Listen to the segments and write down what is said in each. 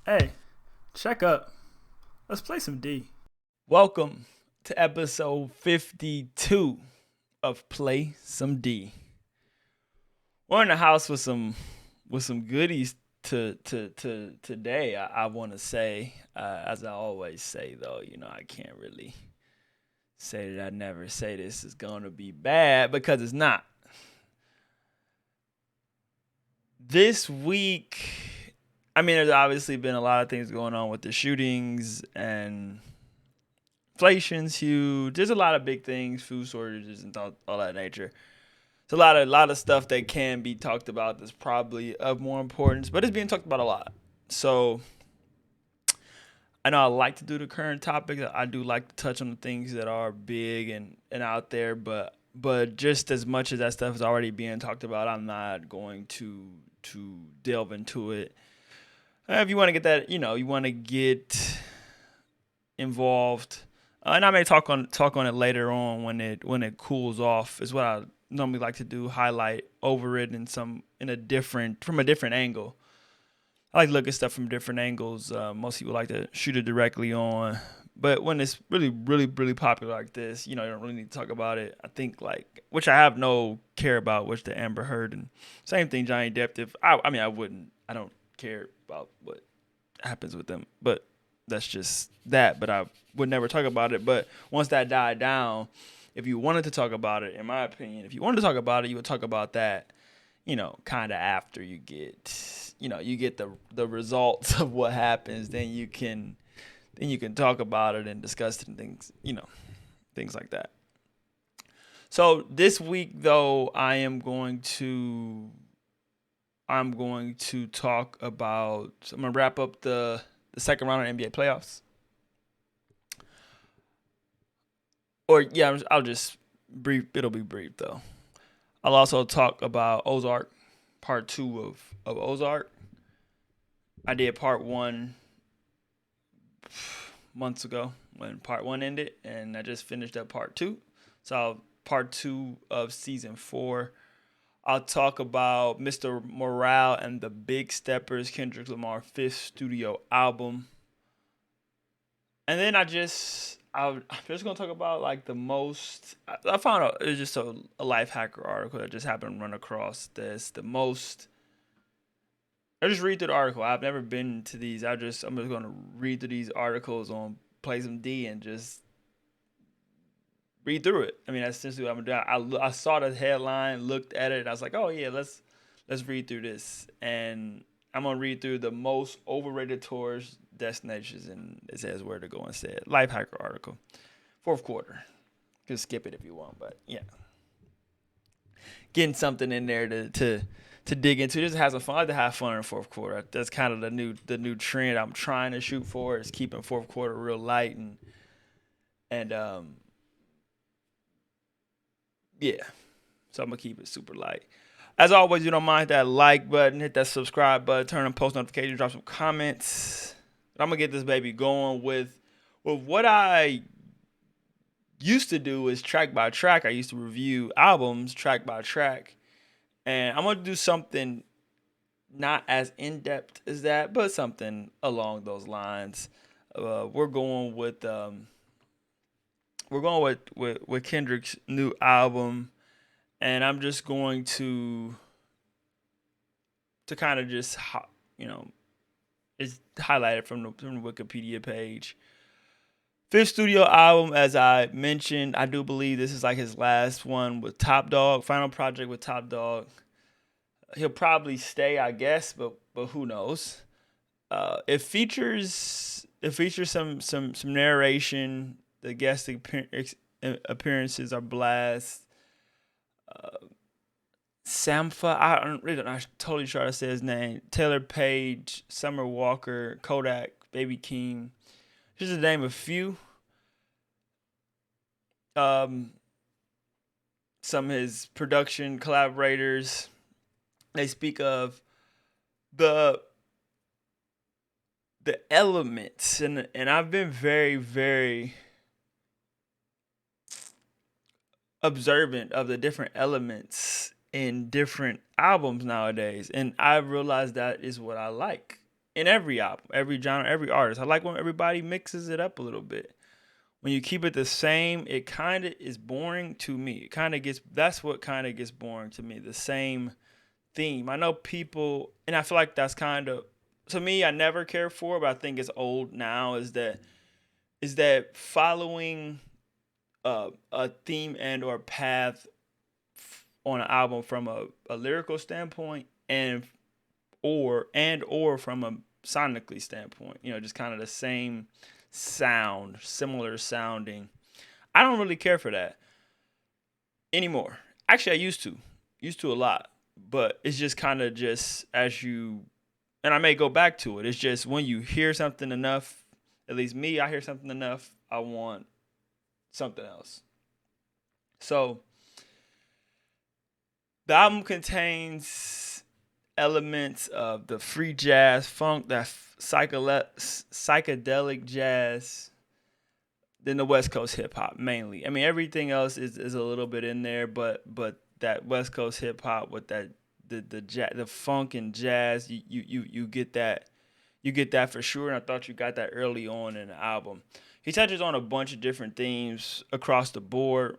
Hey, check up. Let's play some D. Welcome to episode 52 of Play Some D. We're in the house with some goodies to today. I want to say, as I always say though, I can't really say that I never say this is going to be bad because it's not. This week, I mean, there's obviously been a lot of things going on with the shootings and inflation's huge. There's a lot of big things, food shortages and all that nature. It's a lot of stuff that can be talked about that's probably of more importance, but it's being talked about a lot. So I know I like to do the current topics. I do like to touch on the things that are big and out there, but just as much as that stuff is already being talked about, I'm not going to delve into it. If you want to get that, you want to get involved. And I may talk on it later on when it cools off. Is what I normally like to do. Highlight over it in a different from a different angle. I like to look at stuff from different angles. Most people like to shoot it directly on, but when it's really, really, really popular like this, you don't really need to talk about it. I think which I have no care about, which the Amber Heard and same thing, Johnny Depp. If I mean, I don't care about what happens with them, but that's just that. But I would never talk about it. But once that died down, if you wanted to talk about it, in my opinion, if you wanted to talk about it, you would talk about that, kind of after you get the results of what happens. Then you can talk about it and discuss it and things like that. So this week though, I'm going to talk about. I'm gonna wrap up the second round of NBA playoffs. Or yeah, I'll just brief. It'll be brief though. I'll also talk about Ozark, part two of Ozark. I did part one months ago when part one ended, and I just finished up part two. So part two of season four. I'll talk about Mr. Morale and the Big Steppers, Kendrick Lamar fifth studio album. And then I'm just gonna talk about like the most. I found out it was just a life hacker article that just happened to run across this. The most. I just read through the article. I've never been to these. I'm just gonna read through these articles on Play Some D and just read through it. I mean, that's essentially what I'm gonna do. I saw the headline, looked at it, and I was like, oh yeah, let's read through this. And I'm gonna read through the most overrated tourist destinations, and it says where to go instead. Life hacker article, fourth quarter. You can skip it if you want, but yeah, getting something in there to dig into. Just have some fun. I like to have fun in the fourth quarter. That's kind of the new trend I'm trying to shoot for is keeping fourth quarter real light and yeah. So I'm gonna keep it super light. As always, you don't mind that like button, hit that subscribe button, turn on post notifications, drop some comments. But I'm gonna get this baby going with what I used to do is track by track. I used to review albums track by track, and I'm gonna do something not as in depth as that, but something along those lines. We're going with Kendrick's new album, and I'm just going to kind of just you know it's highlighted from the Wikipedia page. Fifth studio album, as I mentioned, I do believe this is like his last one with Top Dog, final project with Top Dog. He'll probably stay, I guess, but who knows? It features some narration. The guest appearances are blast. Uh, Sampha, I'm totally sure I said his name. Taylor Page, Summer Walker, Kodak, Baby Keem. Just to name a few. Um, some of his production collaborators. They speak of the the elements, and I've been very very observant of the different elements in different albums nowadays, and I realized that is what I like. in every album, every genre, every artist. I like when everybody mixes it up a little bit. When you keep it the same, it kind of is boring to me. It kind of gets that's what kind of gets boring to me. The same theme. I know people, and I feel like that's kind of to me. I never cared for, but I think it's old now. Is that following a theme and or path on an album from a lyrical standpoint and or from a sonically standpoint. Just kind of the same sound, similar sounding. I don't really care for that anymore. Actually, I used to a lot, but it's just kind of just as you, and I may go back to it. It's just when you hear something enough, at least me, I hear something enough, I want something else. So the album contains elements of the free jazz, funk, that psychedelic jazz, then the West Coast hip hop mainly. I mean, everything else is a little bit in there, but that West Coast hip hop with that the funk and jazz, you get that, for sure. And I thought you got that early on in the album. He touches on a bunch of different themes across the board,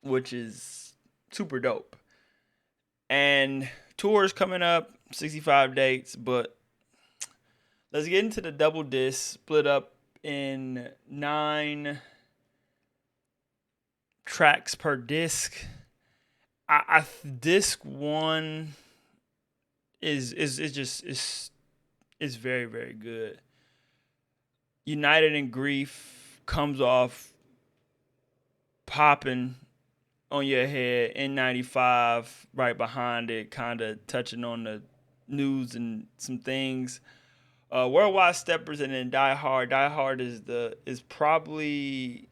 which is super dope. And tours coming up, 65 dates, but let's get into the double disc, split up in 9 tracks per disc. Disc one is very, very good. United in Grief comes off popping on your head. N95 right behind it, kind of touching on the news and some things. Worldwide Steppers, and then Die Hard. Die Hard is probably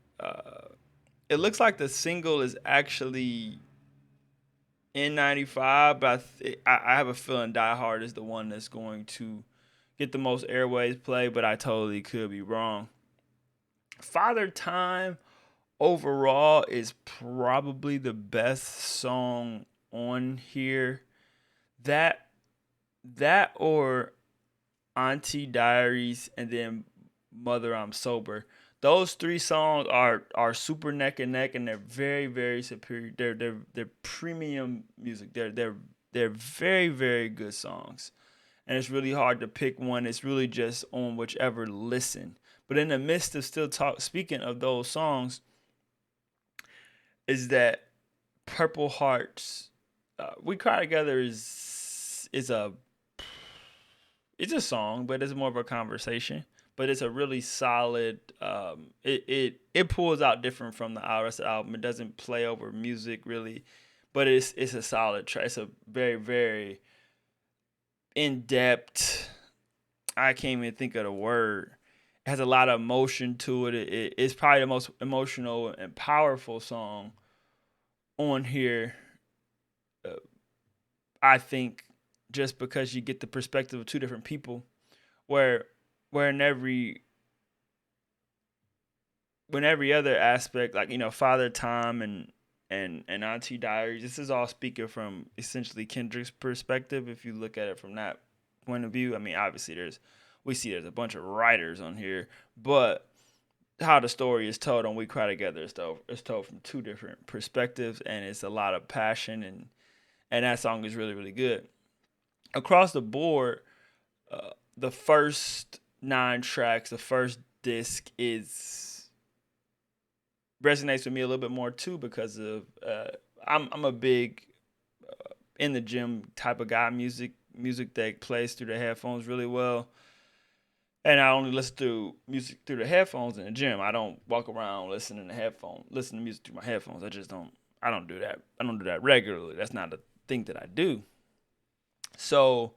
it looks like the single is actually N95, but I have a feeling Die Hard is the one that's going to get the most airways play, but I totally could be wrong. Father Time overall is probably the best song on here. That or Auntie Diaries, and then Mother I'm Sober. Those 3 songs are super neck and neck, and they're very, very superior. They're premium music. They're very, very good songs. And it's really hard to pick one. It's really just on whichever listen. But in the midst of still speaking of those songs, is that Purple Hearts, We Cry Together is a it's a song, but it's more of a conversation. But it's a really solid. It pulls out different from the rest of the album. It doesn't play over music really, but it's a solid track. It's a very, very in depth. I can't even think of the word. It has a lot of emotion to it. It's probably the most emotional and powerful song on here. Uh, I think just because you get the perspective of 2 different people, where in every other aspect, like Father Time and Auntie Diaries, this is all speaking from essentially Kendrick's perspective. If you look at it from that point of view, I mean, obviously there's a bunch of writers on here, but how the story is told on We Cry Together is told from 2 different perspectives, and it's a lot of passion, and that song is really, really good. Across the board, the first 9 tracks, the first disc resonates with me a little bit more too, because of I'm a big in the gym type of guy. Music that plays through the headphones really well, and I only listen to music through the headphones in the gym. I don't walk around listening to music through my headphones. I don't do that. I don't do that regularly. That's not a thing that I do. So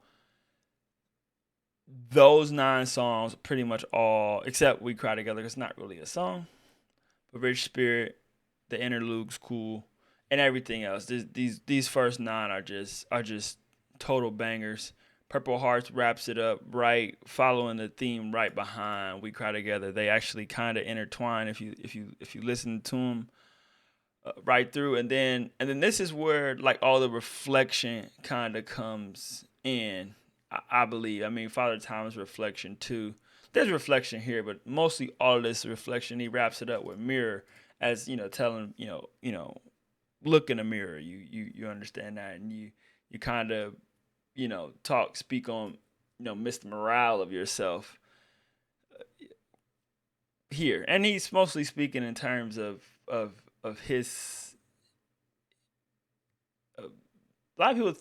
those 9 songs, pretty much all except We Cry Together, it's not really a song. But Rich Spirit, the interlude's cool, and everything else. These first 9 are just total bangers. Purple Hearts wraps it up right, following the theme right behind We Cry Together. They actually kind of intertwine if you listen to them right through, and then this is where like all the reflection kind of comes in. I believe. I mean, Father Time's reflection too. There's reflection here, but mostly all of this reflection. He wraps it up with mirror, as telling look in the mirror. You understand that, and you kind of speak on Mr. Morale of yourself here, and he's mostly speaking in terms of his. A lot of people,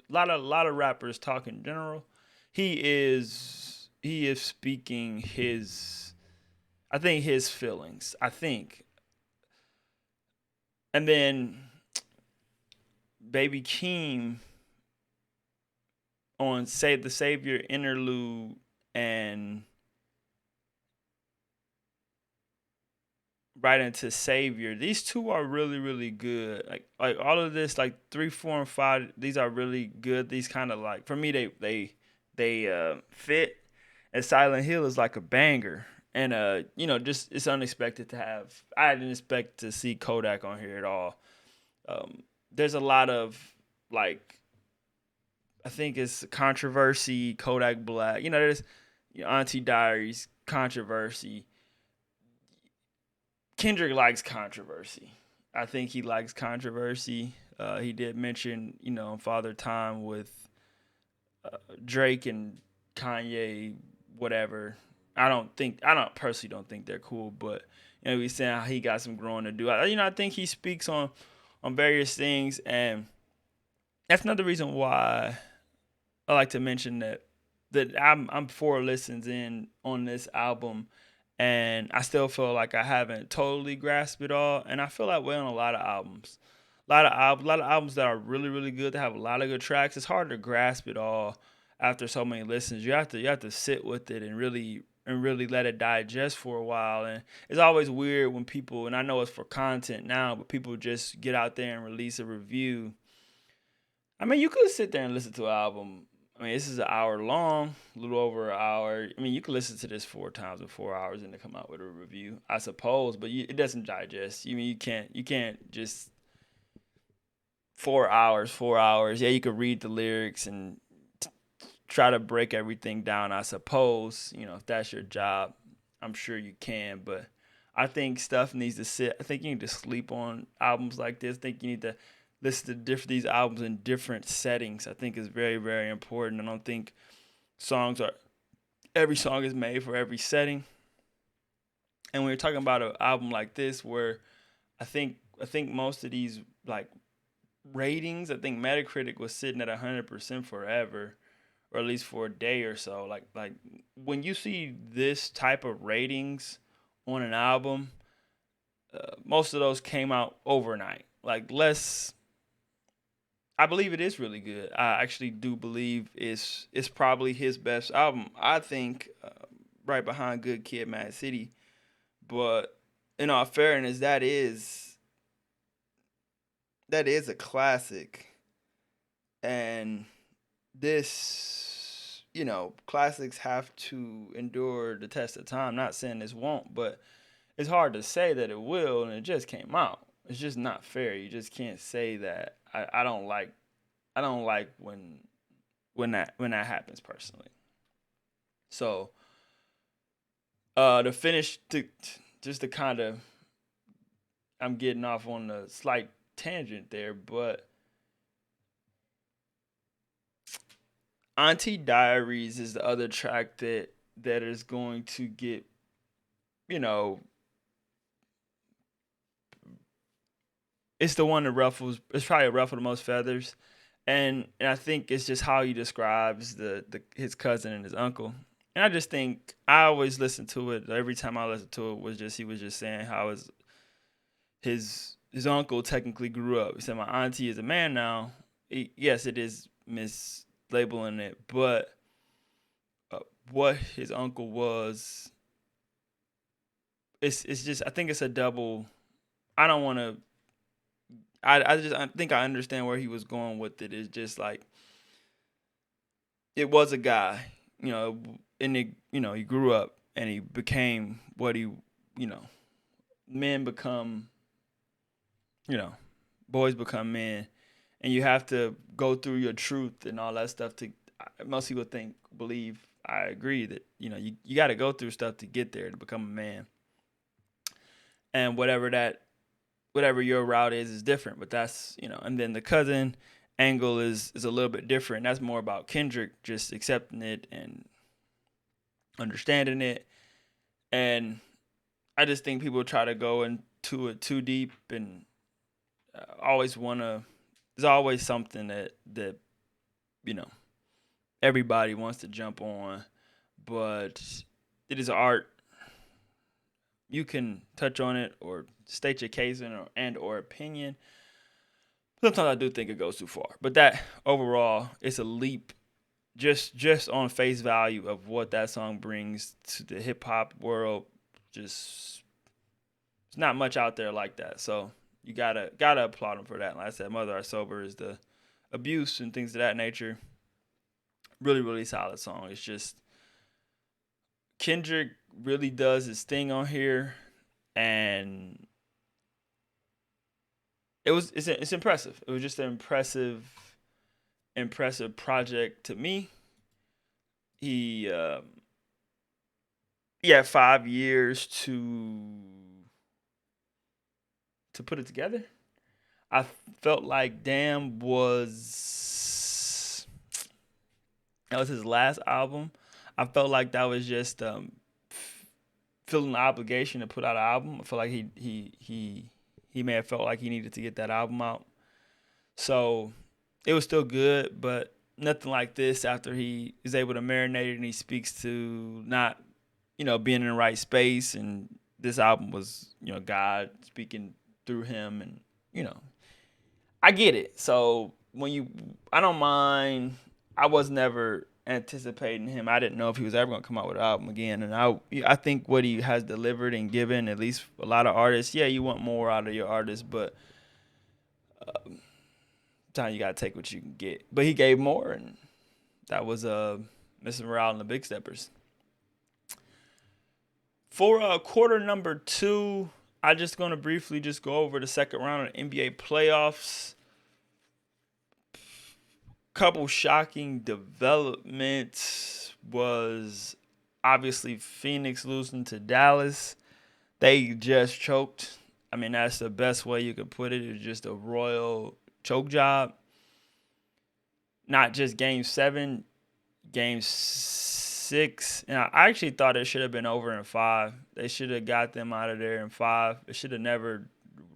a lot of rappers talk in general. He is speaking his, I think, his feelings. I think, and then Baby Keem on Save the Savior interlude and right into Savior. These two are really, really good. Like all of this, like 3, 4, and 5. These are really good. These kind of like for me, they fit. And Silent Hill is like a banger. And just it's unexpected to have. I didn't expect to see Kodak on here at all. There's a lot of like, I think it's controversy. Kodak Black. There's Auntie Diaries controversy. Kendrick likes controversy. I think he likes controversy. He did mention, Father Time with Drake and Kanye, whatever. I don't personally don't think they're cool, but he's saying how he got some growing to do. I think he speaks on various things, and that's another reason why I like to mention that I'm 4 listens in on this album, and I still feel like I haven't totally grasped it all. And I feel that way on a lot of albums. A lot of albums that are really, really good, that have a lot of good tracks. It's hard to grasp it all after so many listens. You have to sit with it and really let it digest for a while. And it's always weird when people, and I know it's for content now, but people just get out there and release a review. I mean, you could sit there and listen to an album. I mean, this is an hour long, a little over an hour. I mean, you could listen to this 4 times in 4 hours and then come out with a review, I suppose. But it doesn't digest. I mean, you can't just 4 hours, 4 hours. Yeah, you could read the lyrics and try to break everything down, I suppose. If that's your job, I'm sure you can. But I think stuff needs to sit. I think you need to sleep on albums like this. I think you need to listen to these albums in different settings. I think is very, very important. I don't think every song is made for every setting. And when you're talking about an album like this, where I think most of these like ratings, I think Metacritic was sitting at 100% forever, or at least for a day or so. Like when you see this type of ratings on an album, most of those came out overnight. Like less. I believe it is really good. I actually do believe it's probably his best album. I think right behind Good Kid, Mad City. But in all fairness, that is a classic, and this classics have to endure the test of time. Not saying this won't, but it's hard to say that it will, and it just came out. It's just not fair. You just can't say that. I don't like when that happens personally. So to finish, just to kind of, I'm getting off on a slight tangent there, but Auntie Diaries is the other track that is going to get, you know, it's the one that ruffles. It's probably ruffled the most feathers, and I think it's just how he describes the his cousin and his uncle. And I just think I always listen to it. Every time I listen to it, was just he was just saying how his uncle technically grew up. He said my auntie is a man now. Yes, it is mislabeling it, but what his uncle was, it's just I think it's a double. I don't want to. I think I understand where he was going with it. It's just like it was a guy, and he grew up and he became what you know, men become, you know, boys become men, and you have to go through your truth and all that stuff to most people believe, I agree that, you got to go through stuff to get there to become a man. And whatever your route is different, but that's, and then the cousin angle is a little bit different. That's more about Kendrick just accepting it and understanding it. And I just think people try to go into it too deep and always want to. There's always something that you know everybody wants to jump on, but it is art. You can touch on it or state your case and or opinion. Sometimes I do think it goes too far, but that overall, it's a leap just on face value of what that song brings to the hip hop world. Just it's not much out there like that, so you gotta applaud him for that. Like I said, Mother Are Sober is the abuse and things of that nature. Really, really solid song. It's just Kendrick really does his thing on here, and it's impressive. It was just an impressive project to me. He he had 5 years to put it together. I felt like Damn that was his last album. I felt like that was just feeling the obligation to put out an album. I feel like he may have felt like he needed to get that album out. So it was still good, but nothing like this after he is able to marinate it and he speaks to not, being in the right space. And this album was, God speaking through him. And, I get it. So I don't mind. I was never anticipating him. I didn't know if he was ever going to come out with an album again. And I think what he has delivered and given, at least a lot of artists, yeah, you want more out of your artist, but time you got to take what you can get. But he gave more, and that was Mr. Morale and the Big Steppers. For quarter number 2, I'm just going to briefly just go over the second round of the NBA playoffs. Couple shocking developments was obviously Phoenix losing to Dallas. They just choked. I mean, that's the best way you could put it. It's just a royal choke job. Not just game 7, game 6. And I actually thought it should have been over in 5. They should have got them out of there in 5. It should have never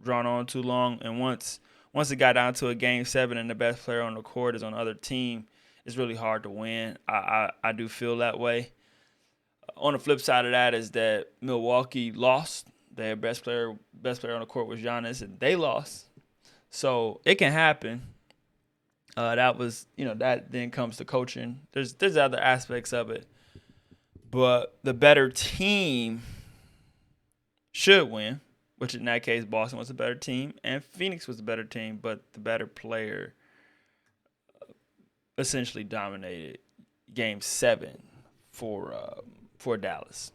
drawn on too long. And once it got down to a game 7 and the best player on the court is on the other team, it's really hard to win. I do feel that way. On the flip side of that is that Milwaukee lost. Their best player on the court was Giannis, and they lost. So it can happen. That was, that then comes to coaching. There's other aspects of it, but the better team should win. Which in that case, Boston was a better team, and Phoenix was a better team, but the better player essentially dominated Game 7 for Dallas.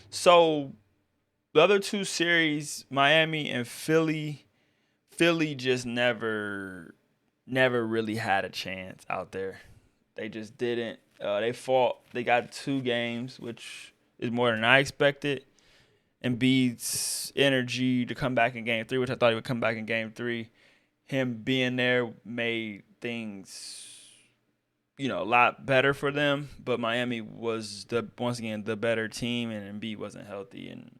So the other two series, Miami and Philly just never really had a chance out there. They just didn't. They fought. They got 2 games, which is more than I expected. Embiid's energy to come back in game 3, which I thought he would come back in game 3. Him being there made things, a lot better for them. But Miami was once again the better team, and Embiid wasn't healthy. And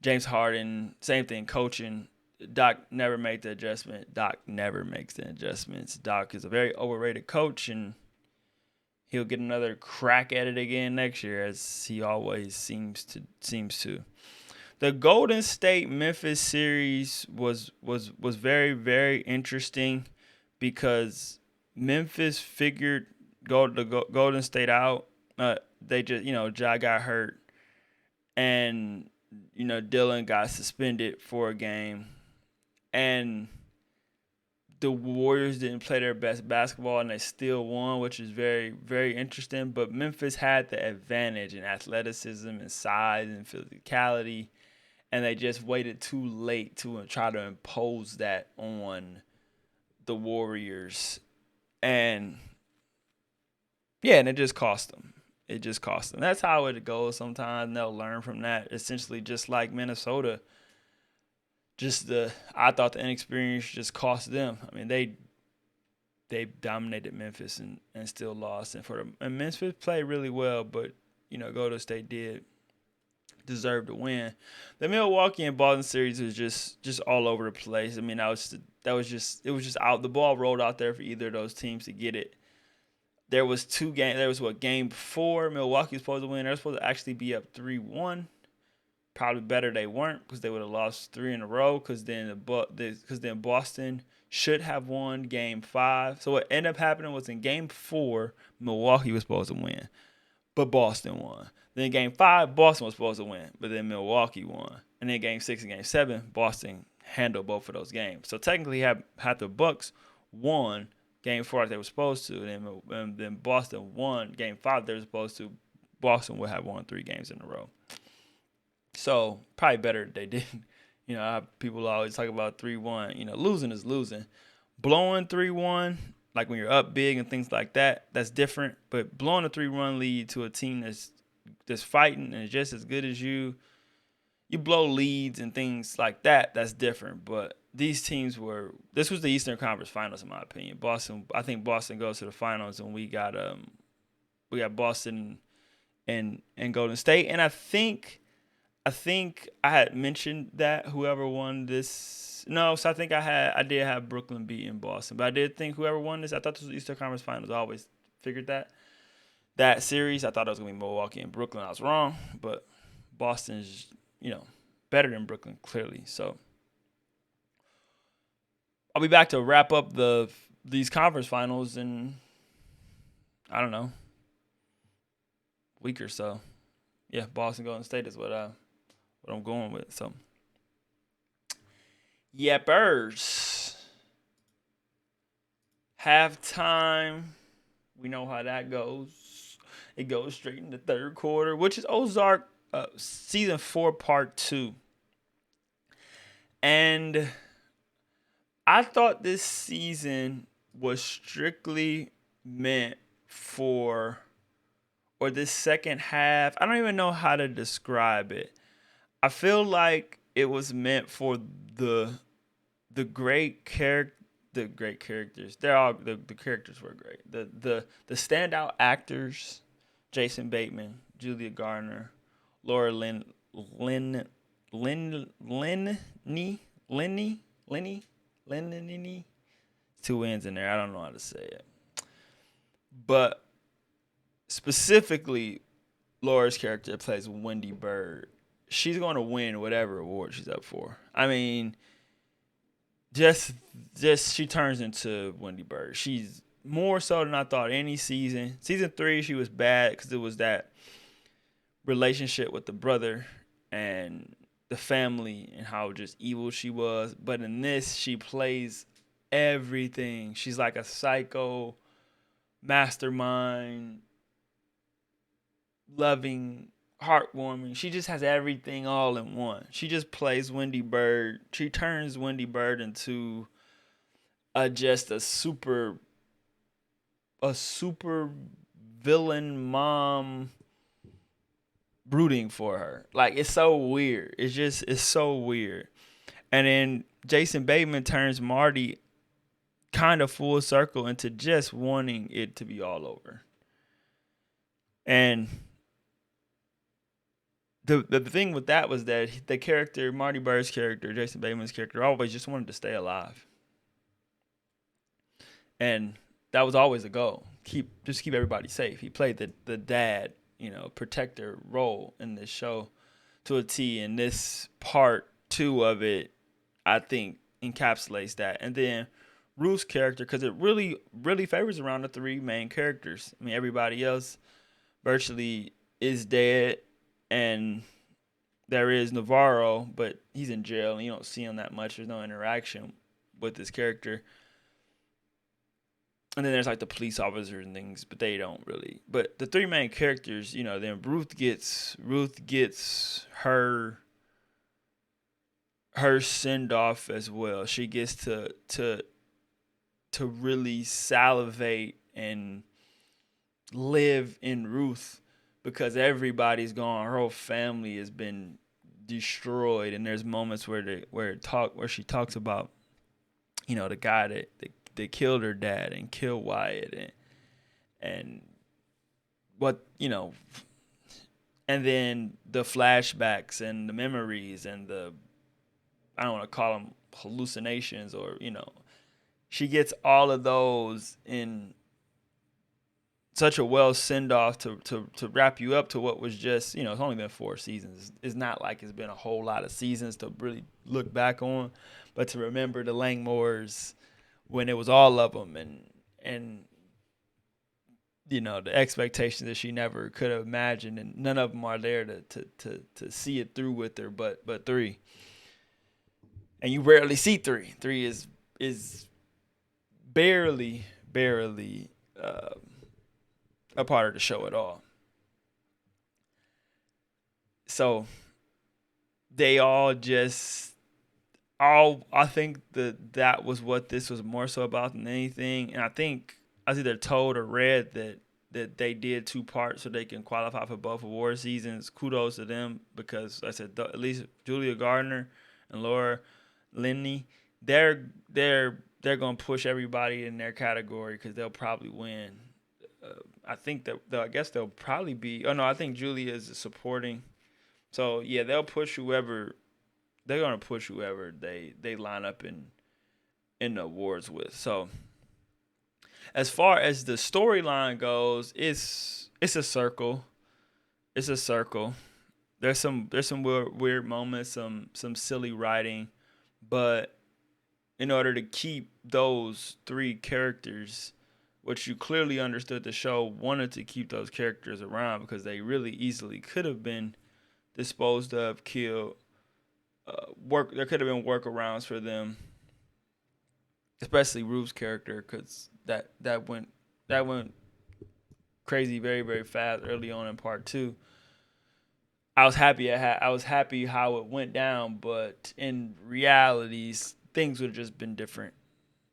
James Harden, same thing, coaching. Doc never made the adjustment. Doc never makes the adjustments. Doc is a very overrated coach, and he'll get another crack at it again next year, as he always seems to. The Golden State Memphis series was very, very interesting because Memphis figured Golden State out. They just, Ja got hurt, and Dylan got suspended for a game, and the Warriors didn't play their best basketball, and they still won, which is very, very interesting. But Memphis had the advantage in athleticism and size and physicality, and they just waited too late to try to impose that on the Warriors. And yeah, and it just cost them. It just cost them. That's how it goes sometimes. And they'll learn from that. Essentially, just like Minnesota, I thought the inexperience just cost them. I mean, they dominated Memphis and still lost. And Memphis played really well, but Golden State did deserve to win. The Milwaukee and Boston series was just all over the place. I mean, it was just out. The ball rolled out there for either of those teams to get it. There was two games. There was game 4. Milwaukee was supposed to win. They were supposed to actually be up 3-1. Probably better they weren't, because they would have lost 3 in a row. Because then Boston should have won game 5. So what ended up happening was in game 4, Milwaukee was supposed to win, but Boston won. Then game 5, Boston was supposed to win, but then Milwaukee won. And then game 6 and game 7, Boston handled both of those games. So technically, had the Bucks won game 4 like they were supposed to, and then Boston won game 5 they were supposed to, Boston would have won 3 games in a row. So probably better they didn't. People always talk about 3-1. Losing is losing. Blowing 3-1, like when you're up big and things like that, that's different. But blowing a 3-1 lead to a team that's fighting and is just as good as you blow leads and things like that, that's different. But these teams this was the Eastern Conference Finals in my opinion. I think Boston goes to the finals, and we got Boston and Golden State. And I think I had mentioned that whoever won this. No, so I think I did have Brooklyn beating Boston, but I did think whoever won this. I thought this was Eastern Conference Finals. I always figured that series. I thought it was gonna be Milwaukee and Brooklyn. I was wrong, but Boston's better than Brooklyn clearly. So I'll be back to wrap up these conference finals in, I don't know, week or so. Yeah, Boston Golden State is what I'm going with. So, Yeppers. Halftime. We know how that goes. It goes straight into the third quarter, which is Ozark season 4 part 2. And I thought this season was strictly meant for, or this second half, I don't even know how to describe it. I feel like it was meant for the great characters. The characters were great. The standout actors: Jason Bateman, Julia Garner, Laura Lenny, 2 wins in there. I don't know how to say it, but specifically, Laura's character plays Wendy Bird. She's going to win whatever award she's up for. I mean, just she turns into Wendy Bird. She's more so than I thought any season. Season 3, she was bad because it was that relationship with the brother and the family and how just evil she was. But in this, she plays everything. She's like a psycho mastermind, loving, heartwarming. She just has everything all in one. She just plays Wendy Bird. She turns Wendy Bird into just a super villain mom rooting for her. Like, it's so weird. It's so weird. And then Jason Bateman turns Marty kind of full circle into just wanting it to be all over. And the thing with that was that the character, Marty Bird's character, Jason Bateman's character, always just wanted to stay alive. And that was always a goal. Keep everybody safe. He played the dad, protector role in this show to a T. And this part 2 of it, I think, encapsulates that. And then Ruth's character, because it really, really favors around the 3 main characters. I mean, everybody else virtually is dead. And there is Navarro, but he's in jail, and you don't see him that much. There's no interaction with this character. And then there's like the police officers and things, but they don't really. But the 3 main characters, then Ruth gets her send off as well. She gets to to really salivate and live in Ruth because everybody's gone. Her whole family has been destroyed, and there's moments where she talks about, the guy that killed her dad and killed Wyatt, and what, and then the flashbacks and the memories and the, I don't want to call them hallucinations, or she gets all of those in such a well send off to wrap you up to what was just, it's only been 4 seasons. It's not like it's been a whole lot of seasons to really look back on, but to remember the Langmores when it was all of them, and the expectations that she never could have imagined, and none of them are there to see it through with her, but 3. And you rarely see 3. 3 is barely a part of the show at all. So they all I think that was what this was more so about than anything. And I think I was either told or read that they did 2 parts so they can qualify for both award seasons. Kudos to them, because I said at least Julia Gardner and Laura Linney, they're gonna push everybody in their category because they'll probably win. I think that I guess they'll probably be. Oh no, I think Julia is supporting. So yeah, they'll push whoever. They're gonna push whoever they line up in the awards with. So as far as the storyline goes, it's a circle. It's a circle. There's some weird moments, some silly writing, but in order to keep those 3 characters, which you clearly understood the show wanted to keep those characters around because they really easily could have been disposed of, killed. There could have been workarounds for them, especially Ruth's character, because that went crazy very, very fast early on in part 2. I was happy how it went down, but in realities, things would have just been different.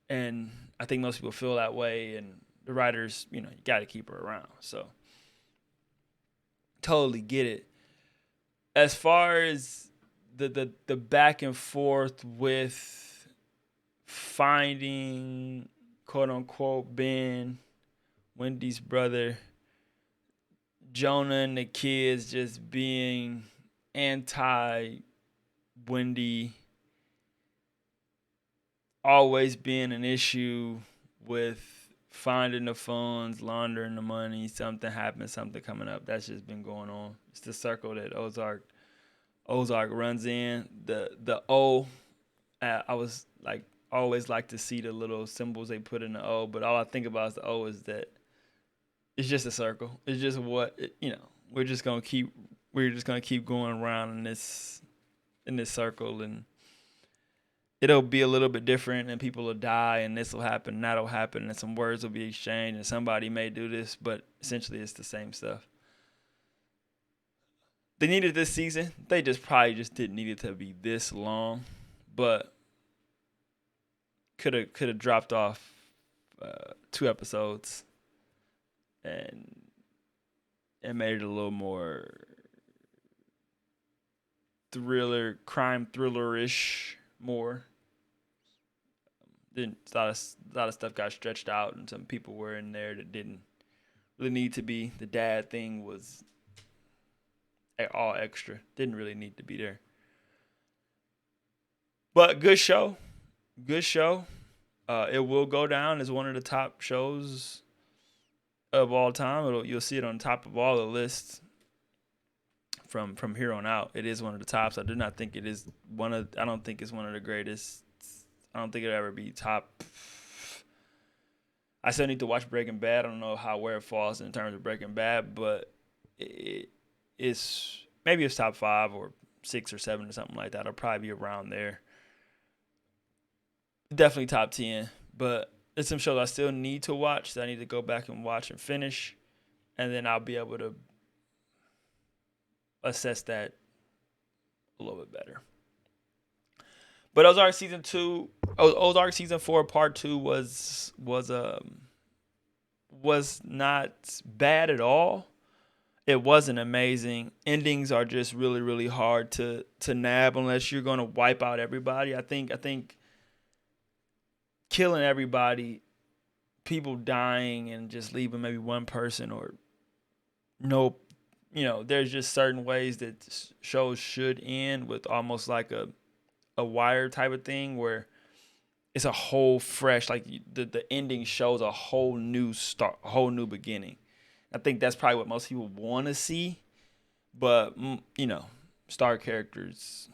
And I think most people feel that way, and the writers, you got to keep her around. So totally get it. As far as the back and forth with finding, quote unquote, Ben, Wendy's brother, Jonah and the kids just being anti Wendy, always being an issue with finding the funds, laundering the money, something happened, something coming up. That's just been going on. It's the circle that Ozark runs in. The O, I was like, always like to see the little symbols they put in the O, but all I think about is the O is that it's just a circle. It's just we're just gonna keep going around in this circle, and it'll be a little bit different, and people will die, and this will happen, and that'll happen, and some words will be exchanged, and somebody may do this, but essentially it's the same stuff. They needed this season. They probably didn't need it to be this long, but could have dropped off 2 episodes and made it a little more crime thriller-ish more. Then a lot of stuff got stretched out, and some people were in there that didn't really need to be. The dad thing was all extra. Didn't really need to be there. But good show. Good show. It will go down as one of the top shows of all time. You'll see it on top of all the lists from here on out. It is one of the tops. I do not think it is I don't think it's one of the greatest. I don't think it'll ever be top. I still need to watch Breaking Bad. I don't know where it falls in terms of Breaking Bad, but it's maybe it's top 5 or 6 or 7 or something like that. It'll probably be around there. Definitely top 10, but there's some shows I still need to watch that I need to go back and watch and finish, and then I'll be able to assess that a little bit better. But Ozark season two, Ozark season four part two was not bad at all. It wasn't amazing. Endings are just really really hard to nab unless you're gonna wipe out everybody. I think killing everybody, people dying and just leaving maybe one person or no, there's just certain ways that shows should end with almost like a wire type of thing where it's a whole fresh like the ending shows a whole new start, a whole new beginning. I think that's probably what most people want to see, but star characters,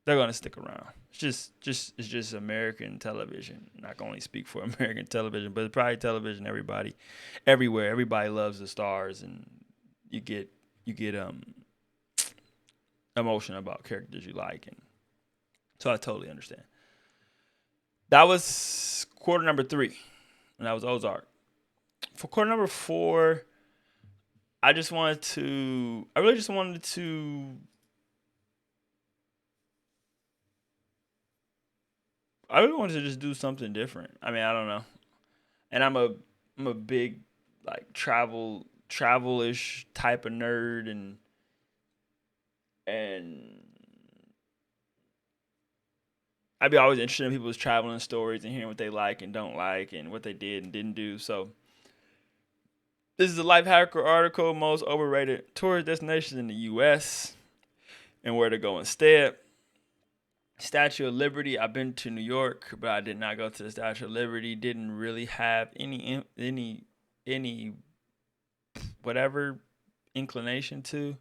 they're gonna stick around. It's just American television. I'm not gonna only speak for American television, but it's probably television. Everybody, everywhere, everybody loves the stars, and you get emotion about characters you like, and so I totally understand. That was quarter number three, and that was Ozark. For quarter number four, I really just wanted to, I really wanted to just do something different. I mean, I don't know, and I'm a big like travelish type of nerd, and I'd be always interested in people's traveling stories and hearing what they like and don't like and what they did and didn't do. So this is a lifehacker article: most overrated tourist destinations in the U.S. and where to go instead. Statue of Liberty. I've been to New York, but I did not go to the Statue of Liberty. Didn't really have any whatever inclination to.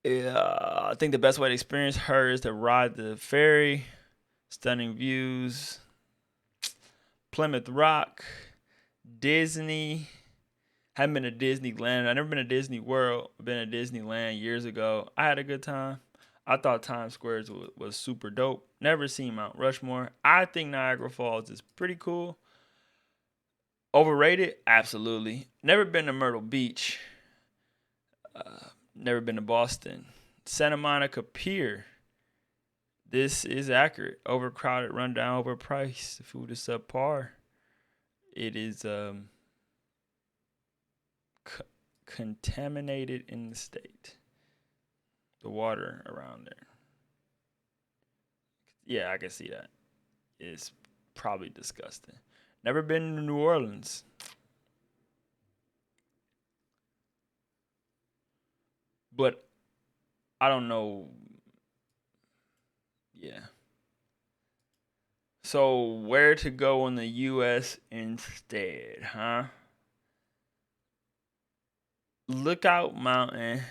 Yeah, I think the best way to experience her is to ride the ferry. Stunning views. Plymouth Rock. Disney. Haven't been to Disneyland. I've never been to Disney World. I've been to Disneyland years ago. I had a good time. I thought Times Square was super dope. Never seen Mount Rushmore. I think Niagara Falls is pretty cool. Overrated? Absolutely. Never been to Myrtle Beach. Never been to Boston. Santa Monica Pier. This is accurate. Overcrowded, rundown, overpriced. The food is subpar. It is c- contaminated in the state. The water around there. Yeah, I can see that. It's probably disgusting. Never been to New Orleans, but I don't know. Yeah. So where to go in the U.S. instead, huh? Lookout Mountain,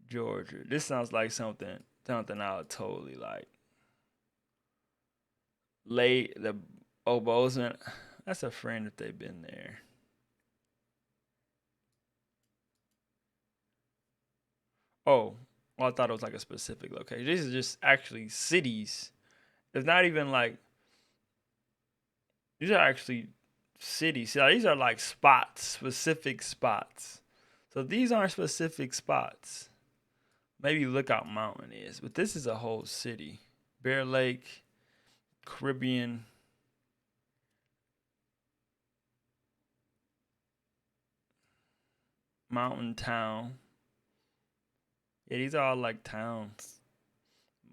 Georgia. This sounds like something I would totally like. Late the Bozeman. That's a friend if they've been there. Oh, well, I thought it was like a specific location. This is just actually cities. It's not even like these are actually cities. See, like, these are like spots, specific spots. So these aren't specific spots. Maybe Lookout Mountain is, but this is a whole city. Bear Lake, Caribbean, Mountain Town. Yeah, these are all like towns.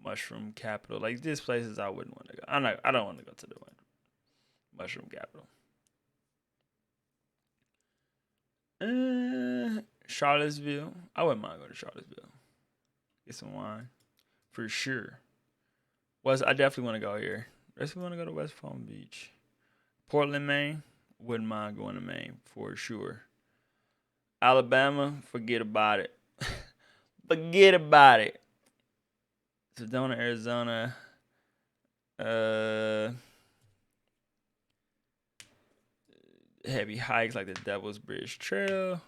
Mushroom Capital. Like these places I wouldn't want to go. I don't want to go to the one. Mushroom Capital. Charlottesville. I wouldn't mind going to Charlottesville. Get some wine. For sure. I definitely want to go here. Definitely want to go to West Palm Beach. Portland, Maine. Wouldn't mind going to Maine for sure. Alabama, forget about it. Forget about it. Sedona, Arizona. Uh, Heavy hikes like the Devil's Bridge Trail.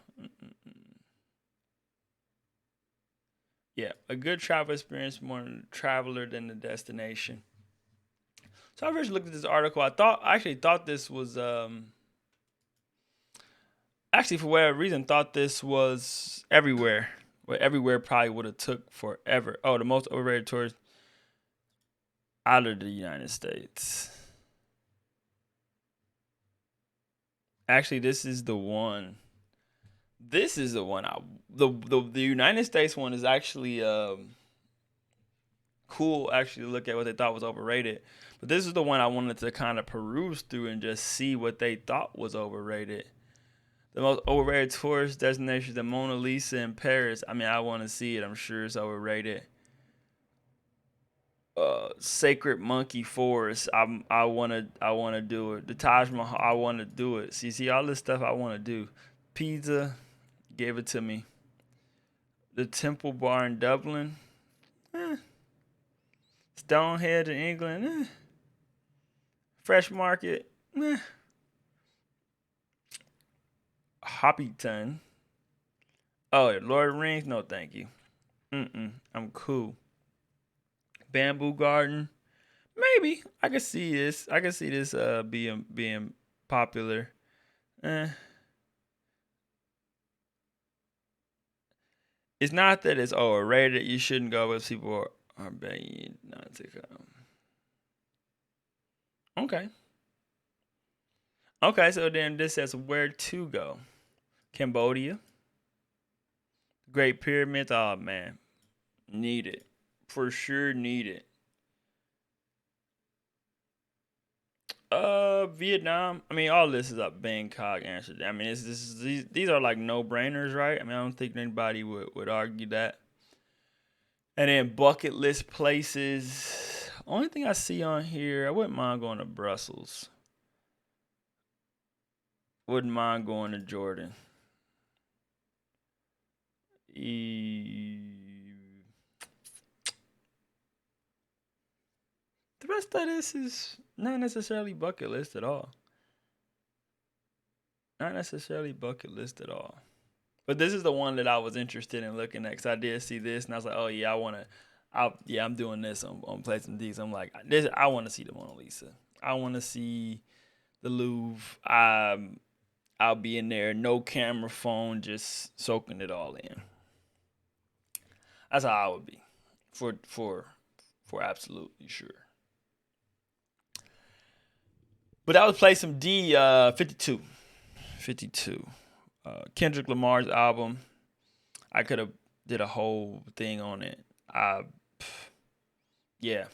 Yeah, a good travel experience more than the traveler than the destination. So I first looked at this article. I actually thought this was actually for whatever reason thought this was everywhere. But everywhere probably would have took forever. Oh, the most overrated tourist out of the United States. Actually, this is the one. This is the one. The United States one is actually cool. Actually, to look at what they thought was overrated. But this is the one I wanted to kind of peruse through and just see what they thought was overrated. The most overrated tourist destination, the Mona Lisa in Paris. I mean, I want to see it. I'm sure it's overrated. Sacred Monkey Forest. I wanna do it. The Taj Mahal. I wanna do it. See all this stuff I wanna do. Pizza, gave it to me. The Temple Bar in Dublin. Eh. Stonehead in England. Fresh Market. Hobbiton. Oh, Lord of the Rings. No, thank you. I'm cool. Bamboo Garden. Maybe I can see this. I can see this being popular. Eh. It's not that it's overrated. You shouldn't go with people are begging you not to come. Okay. Okay, so then this says where to go. Cambodia. Great Pyramids. Oh man. Need it. For sure need it. Vietnam. I mean, all this is up Bangkok, Amsterdam. I mean, these are like no brainers, right? I mean, I don't think anybody would argue that. And then bucket list places. Only thing I see on here, I wouldn't mind going to Brussels. Wouldn't mind going to Jordan. The rest of this is not necessarily bucket list at all. Not necessarily bucket list at all. But this is the one that I was interested in looking at because I did see this and I was like, oh yeah, I'm doing this on Place and D's. I'm like, this, I want to see the Mona Lisa. I want to see the Louvre. I'll be in there, no camera, phone, just soaking it all in. That's how I would be, for absolutely sure. But that was Play Some D 52. 52. Kendrick Lamar's album. I could have did a whole thing on it. Yeah.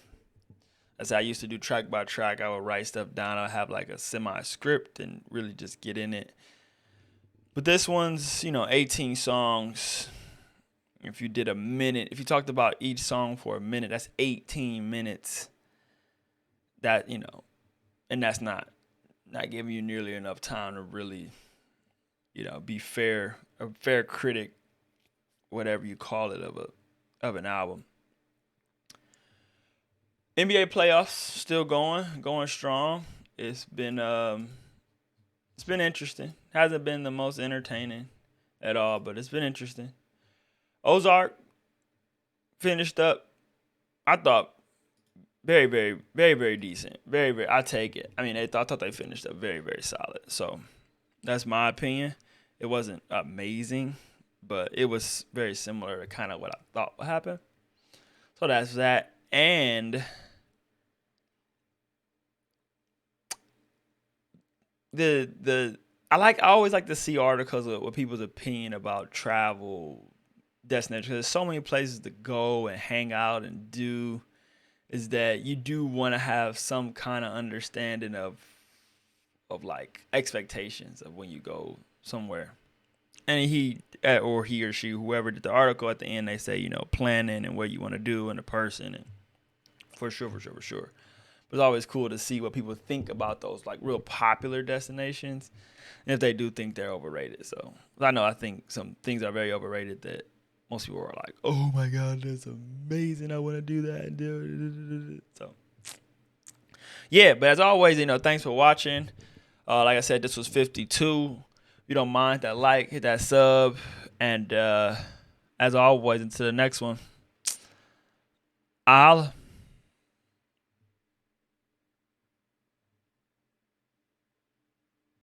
That's how I used to do track by track. I would write stuff down. I would have like a semi script and really just get in it. But this one's, 18 songs. If you did a minute, if you talked about each song for a minute, that's 18 minutes. That, and that's not giving you nearly enough time to really, be fair, a fair critic, whatever you call it, of an album. NBA playoffs still going strong. It's been interesting. Hasn't been the most entertaining at all, but it's been interesting. Ozark finished up. I thought very, very, very, very decent. Very, very. I take it. I mean, I thought they finished up very, very solid. So that's my opinion. It wasn't amazing, but it was very similar to kind of what I thought would happen. So that's that. And I always like to see articles with people's opinion about travel destinations. There's so many places to go and hang out and do. Is that you do want to have some kind of understanding of like expectations of when you go somewhere. And he or she, whoever did the article at the end, they say, planning and what you want to do and the person, and for sure. But it's always cool to see what people think about those like real popular destinations, and if they do think they're overrated. So I think some things are very overrated that most people are like, oh my God, that's amazing. I want to do that and do it. So, yeah, but as always, thanks for watching. Like I said, this was 52. If you don't mind that like, hit that sub. And as always, until the next one, I'll